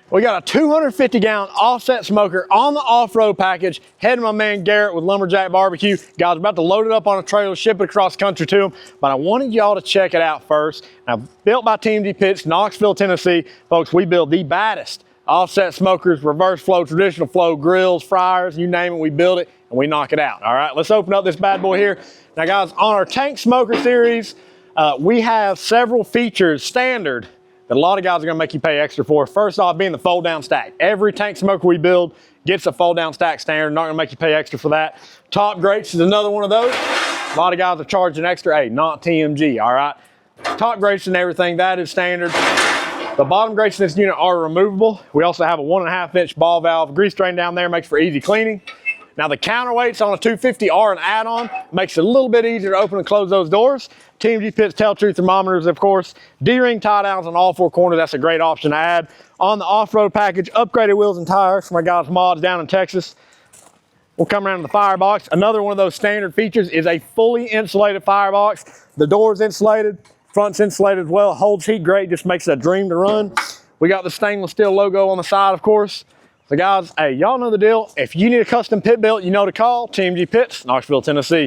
We got a 250-gallon offset smoker on the off-road package, heading my man Garrett with Lumberjack BBQ. Guys, about to load it up on a trailer, ship it across country to him, but I wanted y'all to check it out first. Now, built by TMG Pits, Knoxville, Tennessee. Folks, we build the baddest offset smokers, reverse flow, traditional flow, grills, fryers, you name it, we build it and we knock it out. All right, let's open up this bad boy here. Now, guys, on our tank smoker series, we have several features standard that a lot of guys are gonna make you pay extra for. First off, being the fold down stack. Every tank smoker we build gets a fold down stack standard. Not gonna make you pay extra for that. Top grates is another one of those. A lot of guys are charging extra. Hey, not TMG, all right? Top grates and everything, that is standard. The bottom grates in this unit are removable. We also have a 1.5-inch ball valve grease drain down there, makes for easy cleaning. Now the counterweights on a 250 are an add-on, makes it a little bit easier to open and close those doors. TMG Pits tell-true thermometers, of course. D-ring tie downs on all four corners, that's a great option to add. On the off-road package, upgraded wheels and tires for my guys mods down in Texas. We'll come around to the firebox. Another one of those standard features is a fully insulated firebox. The door's insulated, front's insulated as well, holds heat great, just makes it a dream to run. We got the stainless steel logo on the side, of course. So guys, hey, y'all know the deal. If you need a custom pit built, you know to call TMG Pits, Knoxville, Tennessee.